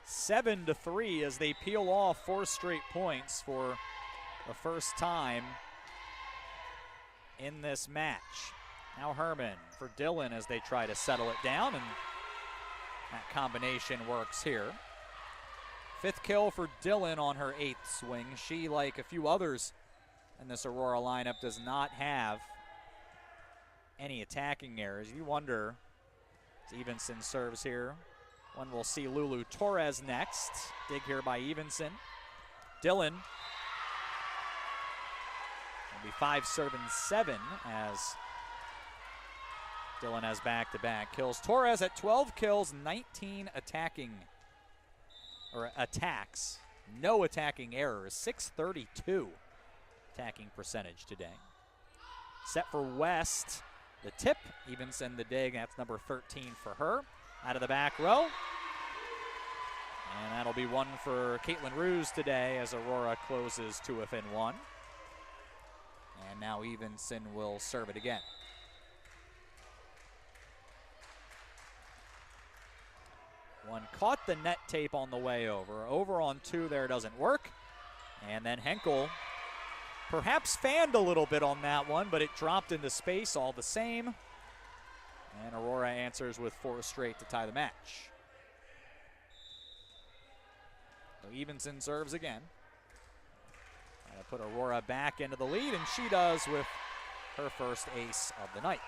7-3 as they peel off 4 straight points for the first time in this match. Now Herman for Dillon as they try to settle it down, and that combination works here. 5th kill for Dillon on her 8th swing. She, like a few others in this Aurora lineup, does not have any attacking errors. You wonder, as Evenson serves here, when we'll see Lulu Torres next. Dig here by Evenson. Dillon will be 5-7 as Dillon has back-to-back kills. Torres at 12 kills, 19 attacks. No attacking errors, 632 attacking percentage today. Set for West, the tip, Evenson the dig, that's number 13 for her. Out of the back row. And that'll be one for Caitlin Ruse today as Aurora closes to within 1. And now Evenson will serve it again. One caught the net tape on the way over. Over on 2 there doesn't work. And then Henkel perhaps fanned a little bit on that one, but it dropped into space all the same. And Aurora answers with 4 straight to tie the match. So Evenson serves again. Trying to put Aurora back into the lead, and she does with her first ace of the night.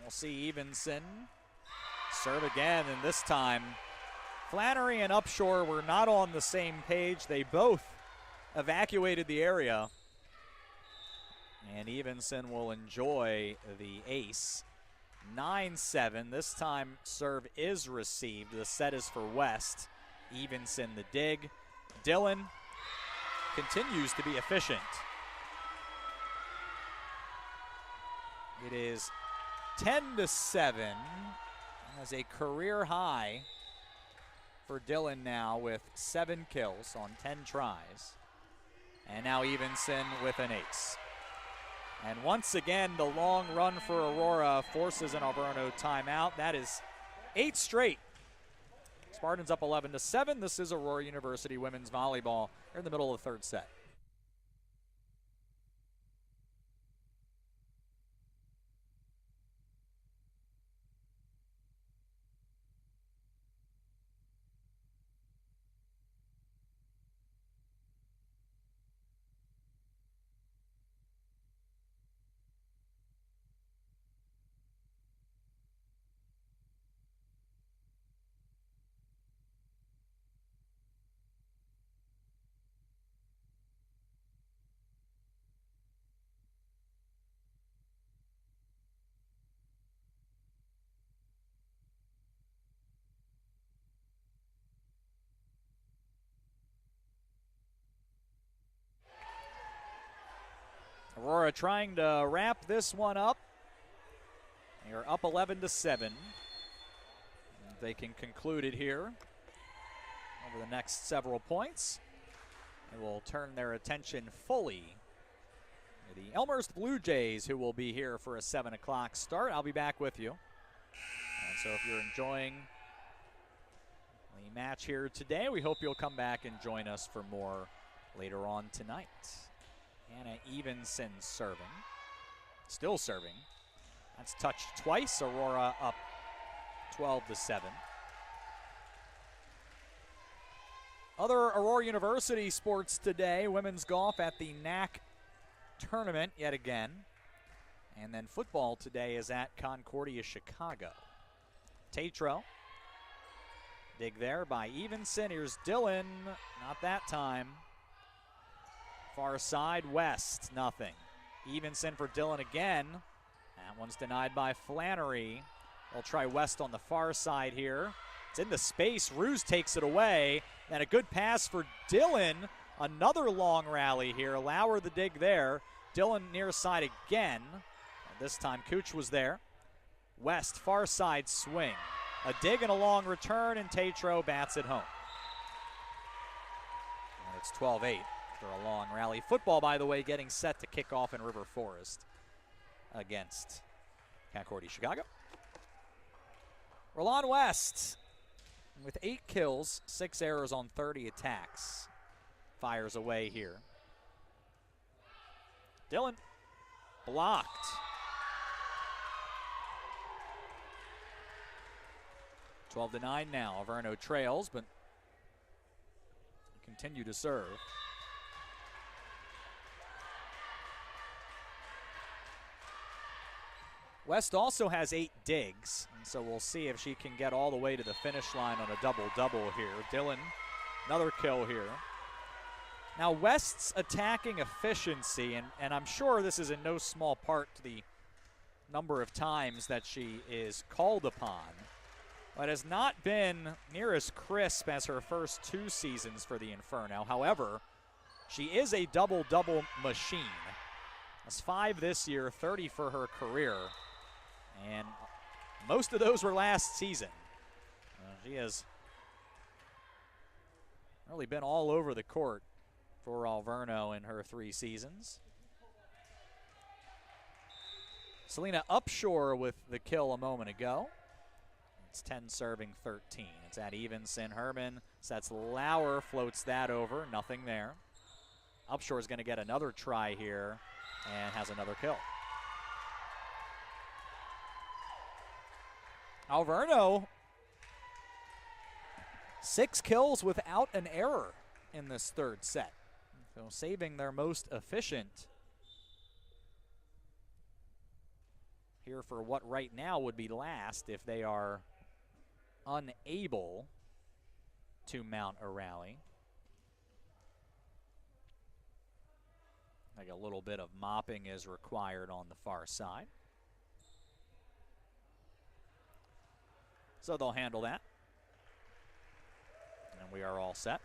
We'll see Evenson serve again, and this time Flannery and Upshur were not on the same page. They both evacuated the area, and Evenson will enjoy the ace. 9-7. This time serve is received. The set is for West. Evenson the dig. Dillon continues to be efficient. It is 10-7, as a career high for Dillon now with 7 kills on 10 tries. And now Evenson with an ace. And once again, the long run for Aurora forces an Alverno timeout. That is 8 straight. Spartans up 11-7. This is Aurora University women's volleyball. They're in the middle of the 3rd set. Aurora trying to wrap this one up. They are up 11-7. They can conclude it here over the next several points. They will turn their attention fully to the Elmhurst Blue Jays, who will be here for a 7 o'clock start. I'll be back with you. And so if you're enjoying the match here today, we hope you'll come back and join us for more later on tonight. Hannah Evenson serving. Still serving. That's touched twice. Aurora up 12-7. Other Aurora University sports today. Women's golf at the NAC tournament yet again. And then football today is at Concordia, Chicago. Tatro. Dig there by Evenson. Here's Dillon. Not that time. Far side, West, nothing. Evenson for Dillon again. That one's denied by Flannery. They'll try West on the far side here. It's in the space. Ruse takes it away. Then a good pass for Dillon. Another long rally here. Lauer the dig there. Dillon near side again. And this time Cooch was there. West, far side swing. A dig and a long return, and Tatro bats it home. And it's 12-8. After a long rally. Football, by the way, getting set to kick off in River Forest against Concordia, Chicago. Roland West With 8 kills, 6 errors on 30 attacks. Fires away here. Dillon blocked. To 9 now. Alverno trails, but continue to serve. West also has 8 digs, and so we'll see if she can get all the way to the finish line on a double-double here. Dillon, another kill here. Now West's attacking efficiency, and I'm sure this is in no small part to the number of times that she is called upon, but has not been near as crisp as her first 2 seasons for the Inferno. However, she is a double-double machine. That's 5 this year, 30 for her career, and most of those were last season. She has really been all over the court for Alverno in her 3 seasons. Selena Upshur with the kill a moment ago. It's 10 serving 13. It's at evenson. Herman sets Lauer, floats that over. Nothing there. Upshur is going to get another try here and has another kill. Alverno, 6 kills without an error in this 3rd set. So saving their most efficient here for what right now would be last if they are unable to mount a rally. Like a little bit of mopping is required on the far side. So they'll handle that. And we are all set.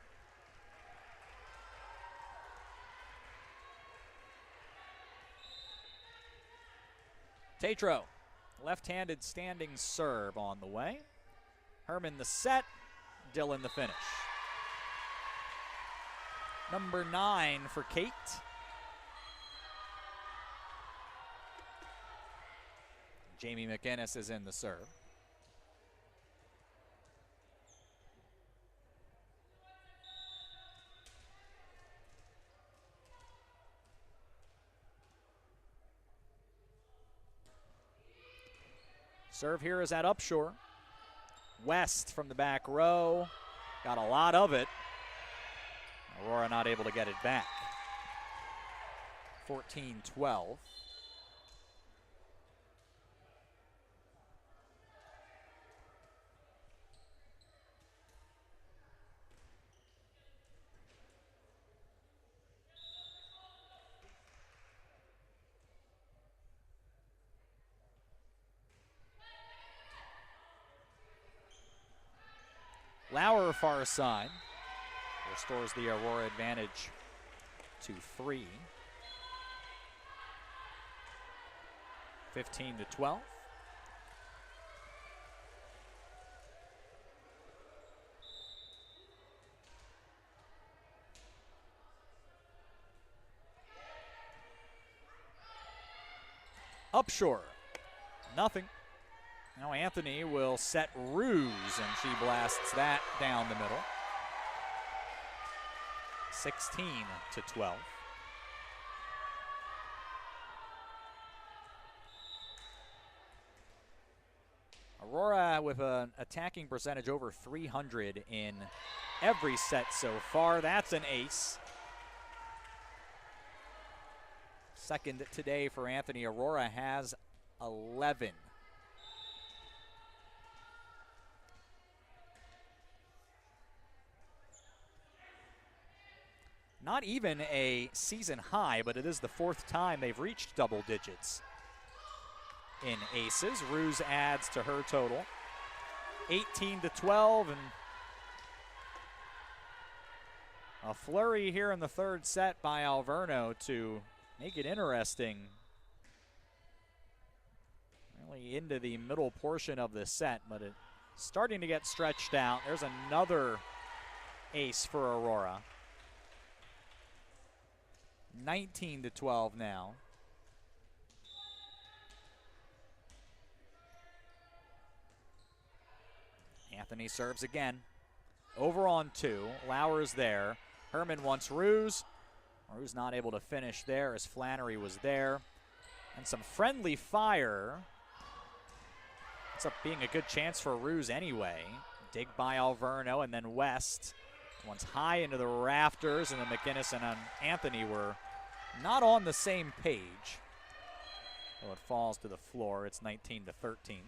Tatro, left-handed standing serve on the way. Herman the set, Dillon the finish. Number 9 for Kate. Jamie McInnes is in the serve. Serve here is at Upshur. West from the back row. Got a lot of it. Aurora not able to get it back. 14-12. Lauer far side. Restores the Aurora advantage to 3. 15-12. Upshur, nothing. Now Anthony will set Ruse, and she blasts that down the middle. 16-12. Aurora with an attacking percentage over 300 in every set so far. That's an ace. Second today for Anthony. Aurora has 11. Not even a season high, but it is the 4th time they've reached double digits in aces. Ruse adds to her total. 18-12, and a flurry here in the 3rd set by Alverno to make it interesting. Really into the middle portion of the set, but it's starting to get stretched out. There's another ace for Aurora. 19-12 now. Anthony Anthony serves again. Over on 2. Lauer's there. Herman wants Ruse. Ruse not able to finish there as Flannery was there. And some friendly fire. Ends up being a good chance for Ruse anyway. Dig by Alverno, and then West. One's high into the rafters, and then McGinnis and Anthony were not on the same page. So it falls to the floor. It's 19-13.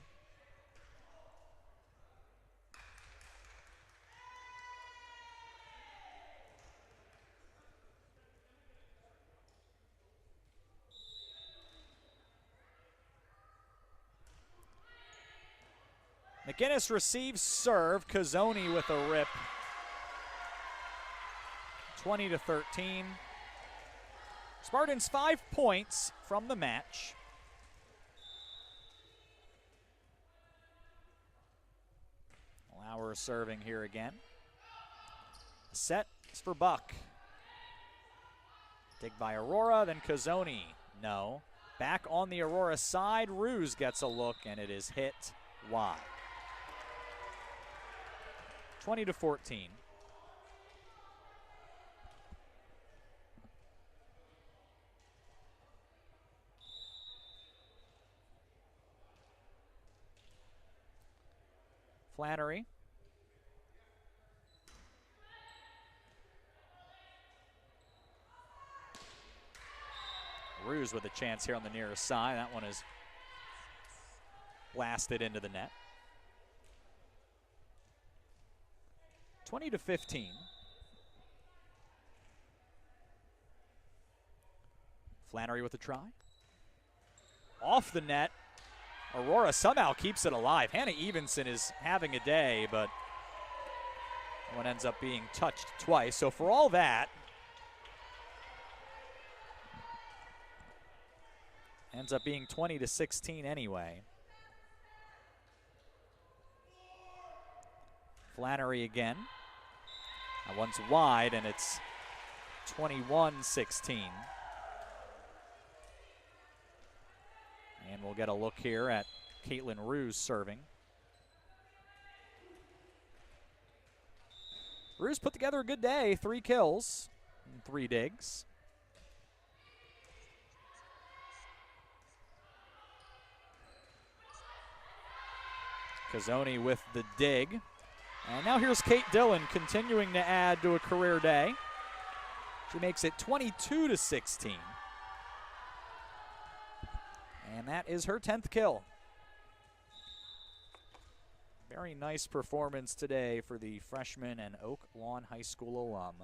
McGinnis receives serve. Cazzoni with a rip. 20-13. Spartans 5 points from the match. Lauer serving here again. Set is for Buck. Dig by Aurora, then Cazzoni. No. Back on the Aurora side, Ruse gets a look, and it is hit wide. 20-14. Flannery. Ruse with a chance here on the nearest side. That one is blasted into the net. 20-15. Flannery with a try. Off the net. Aurora somehow keeps it alive. Hannah Evenson is having a day, but one ends up being touched twice. So for all that, ends up being 20-16 anyway. Flannery again. That one's wide, and it's 21-16. And we'll get a look here at Caitlin Ruse serving. Ruse put together a good day. 3 kills and 3 digs. Cazzoni with the dig. And now here's Kate Dillon continuing to add to a career day. She makes it 22-16. And that is her 10th kill. Very nice performance today for the freshman and Oak Lawn High School alum.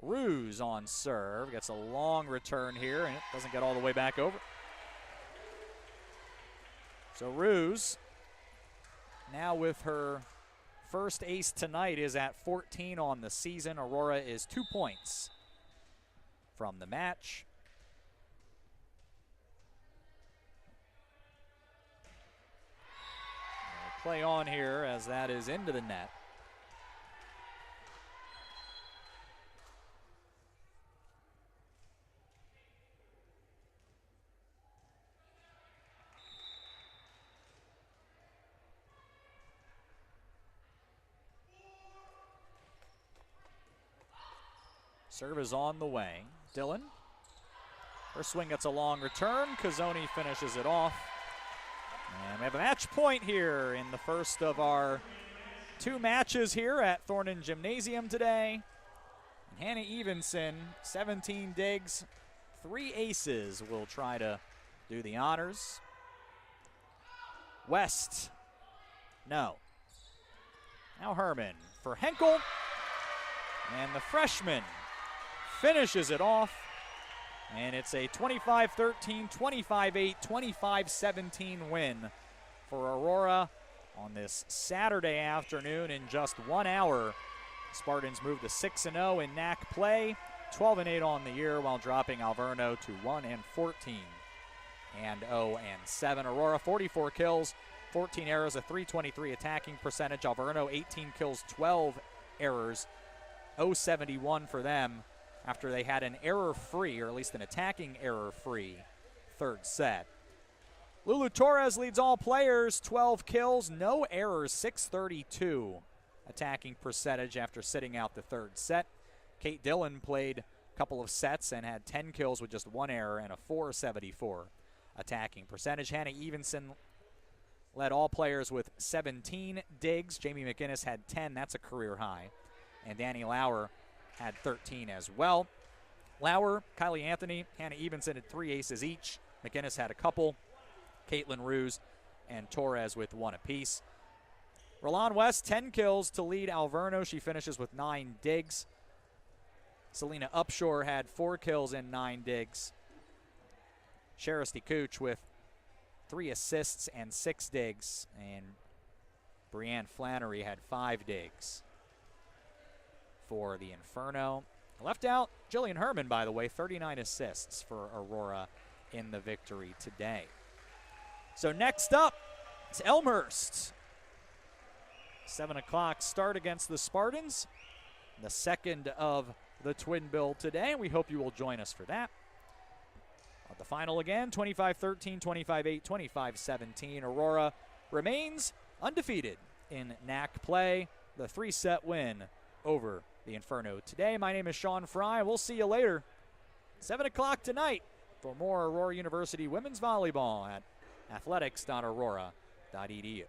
Ruse on serve. Gets a long return here, and it doesn't get all the way back over. So Ruse, now with her first ace tonight, is at 14 on the season. Aurora is 2 points from the match. Play on here as that is into the net. Serve is on the way. Dillon. Her swing gets a long return. Cazzoni finishes it off. And we have a match point here in the first of our 2 matches here at Thornton Gymnasium today. And Hannah Evenson, 17 digs, 3 aces, will try to do the honors. West, no. Now Herman for Henkel. And the freshman finishes it off. And it's a 25-13, 25-8, 25-17 win for Aurora on this Saturday afternoon. In just 1 hour, Spartans move to 6-0 in NAC play, 12-8 on the year, while dropping Alverno to 1-14 and 0-7. Aurora 44 kills, 14 errors, a .323 attacking percentage. Alverno 18 kills, 12 errors, 0.71 for them, after they had an error-free, or at least an attacking error-free, third set. Lulu Torres leads all players, 12 kills, no errors, 632 attacking percentage after sitting out the third set. Kate Dillon played a couple of sets and had 10 kills with just one error and a 474 attacking percentage. Hannah Evenson led all players with 17 digs. Jamie McInnes had 10. That's a career high. And Danny Lauer had 13 as well. Lauer, Kylie Anthony, Hannah Evenson had 3 aces each. McInnes had a couple. Caitlin Ruse and Torres with 1 apiece. Roland West, 10 kills to lead Alverno. She finishes with 9 digs. Selena Upshore had 4 kills and 9 digs. Sharasty Cooch with 3 assists and 6 digs. And Brianne Flannery had 5 digs for the Inferno. Left out Jillian Herman, by the way, 39 assists for Aurora in the victory today. So next up, it's Elmhurst. 7 o'clock start against the Spartans. The second of the twin bill today. We hope you will join us for that. The final again, 25-13, 25-8, 25-17. Aurora remains undefeated in NAC play. The 3-set win over the Inferno today. My name is Sean Fry. We'll see you later, 7 o'clock tonight, for more Aurora University women's volleyball at athletics.aurora.edu.